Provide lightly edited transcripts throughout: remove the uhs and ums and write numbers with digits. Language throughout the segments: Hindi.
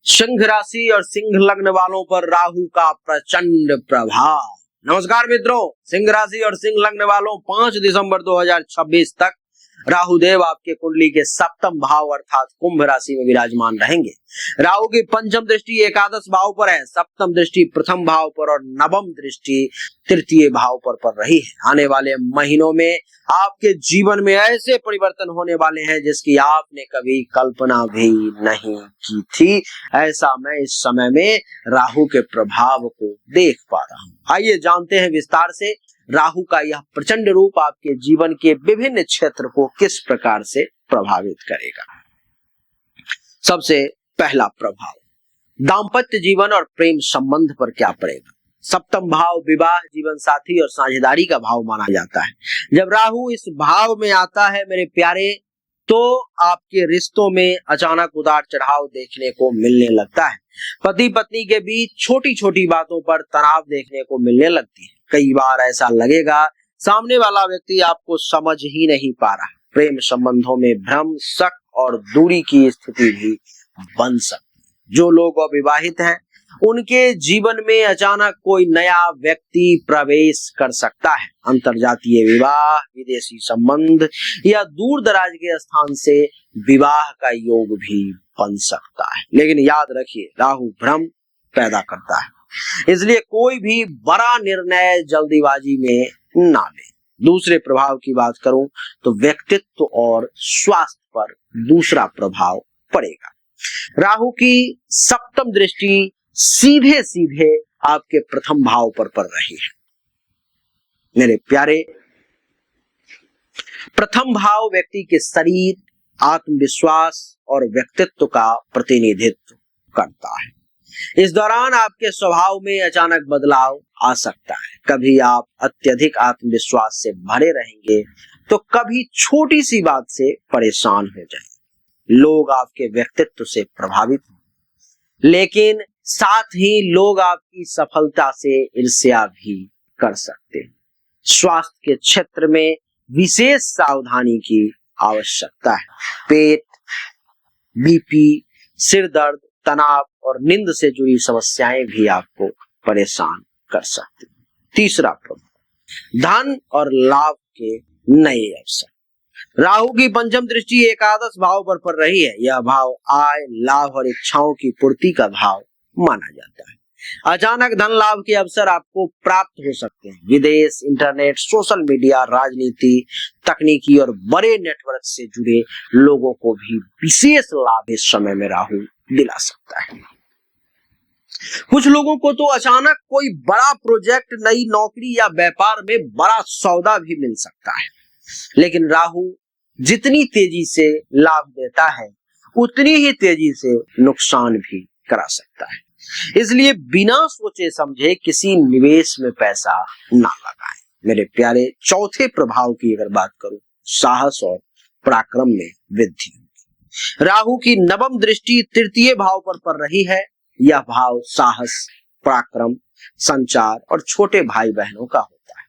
सिंह राशि और सिंह लग्न वालों पर राहु का प्रचंड प्रभाव। नमस्कार मित्रों, सिंह राशि और सिंह लग्न वालों 5 दिसंबर 2026 तक राहु देव आपके कुंडली के सप्तम भाव अर्थात कुंभ राशि में विराजमान रहेंगे। राहु की पंचम दृष्टि एकादश भाव पर है, सप्तम दृष्टि प्रथम भाव पर और नवम दृष्टि तृतीय भाव पर पड़ रही है। आने वाले महीनों में आपके जीवन में ऐसे परिवर्तन होने वाले हैं जिसकी आपने कभी कल्पना भी नहीं की थी। ऐसा मैं इस समय में राहु के प्रभाव को देख पा रहा हूँ। आइए जानते हैं विस्तार से राहु का यह प्रचंड रूप आपके जीवन के विभिन्न क्षेत्र को किस प्रकार से प्रभावित करेगा। सबसे पहला प्रभाव दाम्पत्य जीवन और प्रेम संबंध पर क्या पड़ेगा। सप्तम भाव विवाह, जीवन साथी और साझेदारी का भाव माना जाता है। जब राहु इस भाव में आता है मेरे प्यारे, तो आपके रिश्तों में अचानक उतार चढ़ाव देखने को मिलने लगता है। पति पत्नी के बीच छोटी छोटी बातों पर तनाव देखने को मिलने लगती है। कई बार ऐसा लगेगा सामने वाला व्यक्ति आपको समझ ही नहीं पा रहा। प्रेम संबंधों में भ्रम, शक और दूरी की स्थिति भी बन सकती है। जो लोग अविवाहित हैं उनके जीवन में अचानक कोई नया व्यक्ति प्रवेश कर सकता है। अंतरजातीय विवाह, विदेशी संबंध या दूर दराज के स्थान से विवाह का योग भी बन सकता है। लेकिन याद रखिए, राहु भ्रम पैदा करता है, इसलिए कोई भी बड़ा निर्णय जल्दीबाजी में ना ले। दूसरे प्रभाव की बात करूं तो व्यक्तित्व और स्वास्थ्य पर दूसरा प्रभाव पड़ेगा। राहु की सप्तम दृष्टि सीधे सीधे आपके प्रथम भाव पर पड़ रही है। मेरे प्यारे, प्रथम भाव व्यक्ति के शरीर, आत्मविश्वास और व्यक्तित्व का प्रतिनिधित्व करता है। इस दौरान आपके स्वभाव में अचानक बदलाव आ सकता है। कभी आप अत्यधिक आत्मविश्वास से भरे रहेंगे तो कभी छोटी सी बात से परेशान हो जाएंगे। लोग आपके व्यक्तित्व से प्रभावित हों, लेकिन साथ ही लोग आपकी सफलता से ईर्ष्या भी कर सकते हैं। स्वास्थ्य के क्षेत्र में विशेष सावधानी की आवश्यकता है। पेट, बीपी, सिर दर्द, तनाव और नींद से जुड़ी समस्याएं भी आपको परेशान कर सकती हैं। तीसरा प्रभाव धन और लाभ के नए अवसर। राहु की पंचम दृष्टि एकादश भाव पर पड़ रही है। यह भाव आय, लाभ और इच्छाओं की पूर्ति का भाव माना जाता है। अचानक धन लाभ के अवसर आपको प्राप्त हो सकते हैं। विदेश, इंटरनेट, सोशल मीडिया, राजनीति, तकनीकी और बड़े नेटवर्क से जुड़े लोगों को भी विशेष लाभ इस समय में राहु दिला सकता है। कुछ लोगों को तो अचानक कोई बड़ा प्रोजेक्ट, नई नौकरी या व्यापार में बड़ा सौदा भी मिल सकता है। लेकिन राहु जितनी तेजी से लाभ देता है उतनी ही तेजी से नुकसान भी करा सकता है। इसलिए बिना सोचे समझे किसी निवेश में पैसा ना लगाएं। मेरे प्यारे, चौथे प्रभाव की अगर बात करूं, साहस और पराक्रम में वृद्धि होगी। राहु की नवम दृष्टि तृतीय भाव पर पड़ रही है। यह भाव साहस, पराक्रम, संचार और छोटे भाई बहनों का होता है।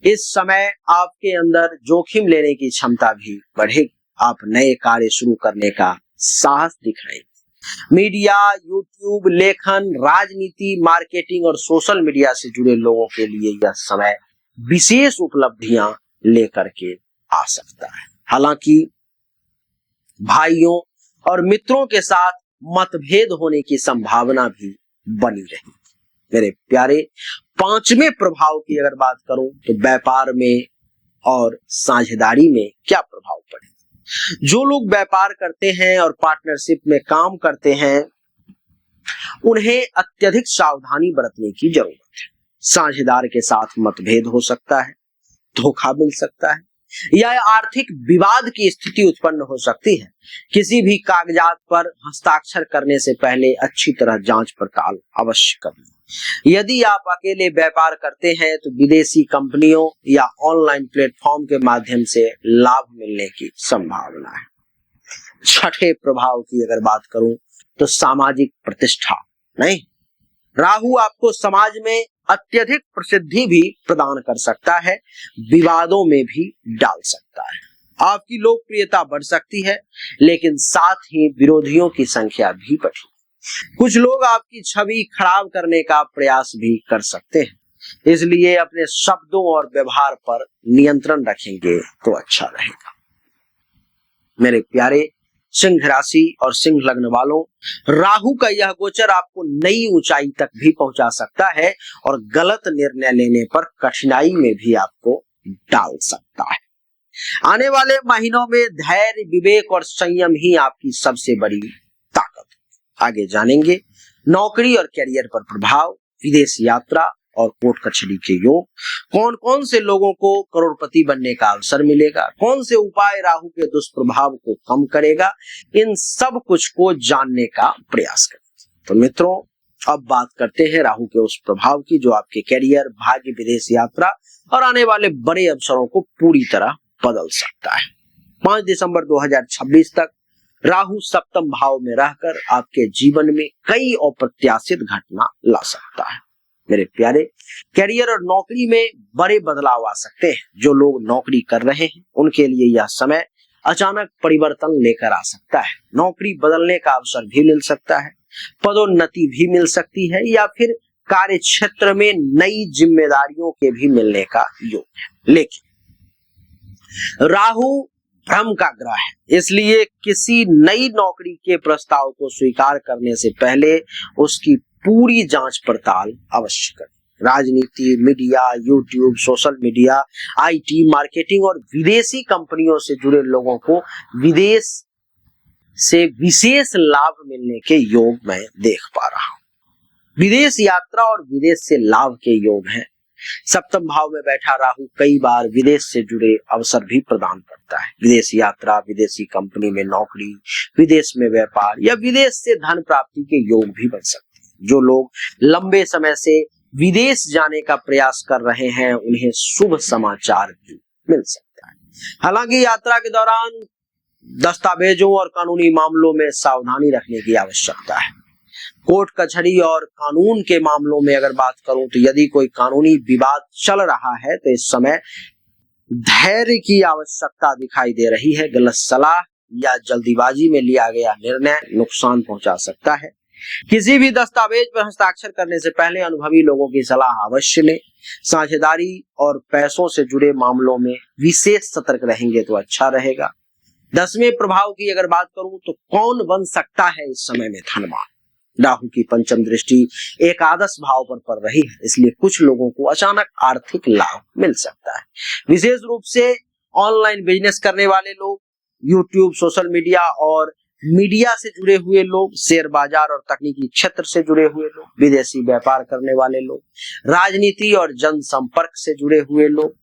इस समय आपके अंदर जोखिम लेने की क्षमता भी बढ़ेगी। आप नए कार्य शुरू करने का साहस दिखाएंगे। मीडिया, यूट्यूब, लेखन, राजनीति, मार्केटिंग और सोशल मीडिया से जुड़े लोगों के लिए यह समय विशेष उपलब्धियां लेकर के आ सकता है। हालांकि भाइयों और मित्रों के साथ मतभेद होने की संभावना भी बनी रही। मेरे प्यारे, पांचवें प्रभाव की अगर बात करूं तो व्यापार में और साझेदारी में क्या प्रभाव पड़ेगा। जो लोग व्यापार करते हैं और पार्टनरशिप में काम करते हैं उन्हें अत्यधिक सावधानी बरतने की जरूरत है। साझेदार के साथ मतभेद हो सकता है, धोखा मिल सकता है या आर्थिक विवाद की स्थिति उत्पन्न हो सकती है। किसी भी कागजात पर हस्ताक्षर करने से पहले अच्छी तरह जांच पड़ताल अवश्य करें। यदि आप अकेले व्यापार करते हैं तो विदेशी कंपनियों या ऑनलाइन प्लेटफॉर्म के माध्यम से लाभ मिलने की संभावना है। छठे प्रभाव की अगर बात करूं तो सामाजिक प्रतिष्ठा नहीं, राहु आपको समाज में अत्यधिक प्रसिद्धि भी प्रदान कर सकता है, विवादों में भी डाल सकता है। आपकी लोकप्रियता बढ़ सकती है, लेकिन साथ ही विरोधियों की संख्या भी बढ़ी। कुछ लोग आपकी छवि खराब करने का प्रयास भी कर सकते हैं, इसलिए अपने शब्दों और व्यवहार पर नियंत्रण रखेंगे तो अच्छा रहेगा। मेरे प्यारे सिंह राशि और सिंह लग्न वालों, राहु का यह गोचर आपको नई ऊंचाई तक भी पहुंचा सकता है और गलत निर्णय लेने पर कठिनाई में भी आपको डाल सकता है। आने वाले महीनों में धैर्य, विवेक और संयम ही आपकी सबसे बड़ी ताकत है। आगे जानेंगे नौकरी और करियर पर प्रभाव, विदेश यात्रा और कोर्ट कचहरी के योग, कौन कौन से लोगों को करोड़पति बनने का अवसर मिलेगा, कौन से उपाय राहु के दुष्प्रभाव को कम करेगा, इन सब कुछ को जानने का प्रयास करें। तो मित्रों, अब बात करते हैं राहु के उस प्रभाव की जो आपके करियर, भाग्य, विदेश यात्रा और आने वाले बड़े अवसरों को पूरी तरह बदल सकता है। 5 दिसंबर 2026 तक राहु सप्तम भाव में रहकर आपके जीवन में कई अप्रत्याशित घटना ला सकता है। मेरे प्यारे, करियर और नौकरी में बड़े बदलाव आ सकते हैं। जो लोग नौकरी कर रहे हैं उनके लिए यह समय अचानक परिवर्तन लेकर आ सकता है। नौकरी बदलने का अवसर भी मिल सकता है, पदोन्नति भी मिल सकती है या फिर कार्य क्षेत्र में नई जिम्मेदारियों के भी मिलने का योग है। लेकिन राहु भ्रम का ग्रह है, इसलिए किसी नई नौकरी के प्रस्ताव को स्वीकार करने से पहले उसकी पूरी जांच पड़ताल अवश्य करें। राजनीति, media, YouTube, social media, IT, marketing और विदेशी कंपनियों से जुड़े लोगों को विदेश से विशेष लाभ मिलने के योग मैं देख पा रहा हूं। विदेश यात्रा और विदेश से लाभ के योग हैं। सप्तम भाव में बैठा राहु कई बार विदेश से जुड़े अवसर भी प्रदान करता है। विदेश यात्रा, विदेशी कंपनी में नौकरी, विदेश में व्यापार या विदेश से धन प्राप्ति के योग भी बन सकते हैं। जो लोग लंबे समय से विदेश जाने का प्रयास कर रहे हैं उन्हें शुभ समाचार भी मिल सकता है। हालांकि यात्रा के दौरान दस्तावेजों और कानूनी मामलों में सावधानी रखने की आवश्यकता है। कोर्ट कचहरी और कानून के मामलों में अगर बात करूं तो यदि कोई कानूनी विवाद चल रहा है तो इस समय धैर्य की आवश्यकता दिखाई दे रही है। गलत सलाह या जल्दीबाजी में लिया गया निर्णय नुकसान पहुंचा सकता है। किसी भी दस्तावेज पर हस्ताक्षर करने से पहले अनुभवी लोगों की सलाह अवश्य लें। साझेदारी और पैसों से जुड़े मामलों में विशेष सतर्क रहेंगे तो अच्छा रहेगा। 10वें प्रभाव की अगर बात करूं तो कौन बन सकता है इस समय में धनवान। राहु की पंचम दृष्टि एकादश भाव पर पड़ रही है, इसलिए कुछ लोगों को अचानक आर्थिक लाभ मिल सकता है। विशेष रूप से ऑनलाइन बिजनेस करने वाले लोग, यूट्यूब, सोशल मीडिया और मीडिया से जुड़े हुए लोग, शेयर बाजार और तकनीकी क्षेत्र से जुड़े हुए लोग, विदेशी व्यापार करने वाले लोग, राजनीति और जनसंपर्क से जुड़े हुए लोग,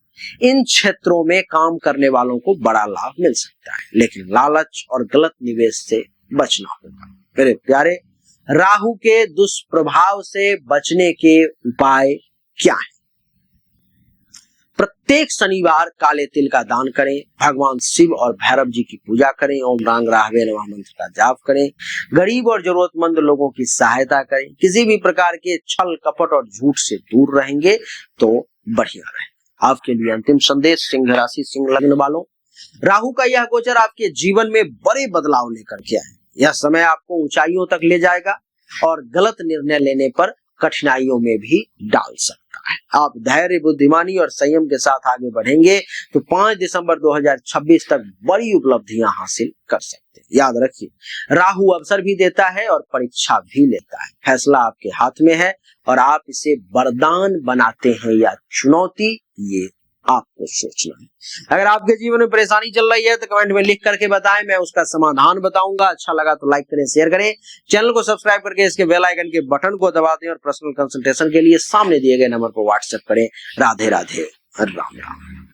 इन क्षेत्रों में काम करने वालों को बड़ा लाभ मिल सकता है। लेकिन लालच और गलत निवेश से बचना होगा। मेरे प्यारे, राहु के दुष्प्रभाव से बचने के उपाय क्या है? प्रत्येक शनिवार काले तिल का दान करें, भगवान शिव और भैरव जी की पूजा करें, ओम रांग राहवे नमः मंत्र का जाप करें, गरीब और जरूरतमंद लोगों की सहायता करें। किसी भी प्रकार के छल, कपट और झूठ से दूर रहेंगे तो बढ़िया रहे। आपके लिए अंतिम संदेश सिंह राशि, सिंह लग्न वालों, राहु का यह गोचर आपके जीवन में बड़े बदलाव लेकर के आए। यह समय आपको ऊंचाइयों तक ले जाएगा और गलत निर्णय लेने पर कठिनाइयों में भी डाल सकता है। आप धैर्य, बुद्धिमानी और संयम के साथ आगे बढ़ेंगे तो 5 दिसंबर 2026 तक बड़ी उपलब्धियां हासिल कर सकते हैं। याद रखिए, राहु अवसर भी देता है और परीक्षा भी लेता है। फैसला आपके हाथ में है और आप इसे वरदान बनाते हैं या चुनौती, ये आपको सोचना है। अगर आपके जीवन में परेशानी चल रही है तो कमेंट में लिख करके बताएं, मैं उसका समाधान बताऊंगा। अच्छा लगा तो लाइक करें, शेयर करें, चैनल को सब्सक्राइब करके इसके बेल आइकन के बटन को दबा दें और पर्सनल कंसल्टेशन के लिए सामने दिए गए नंबर पर व्हाट्सएप करें। राधे राधे, राम राम।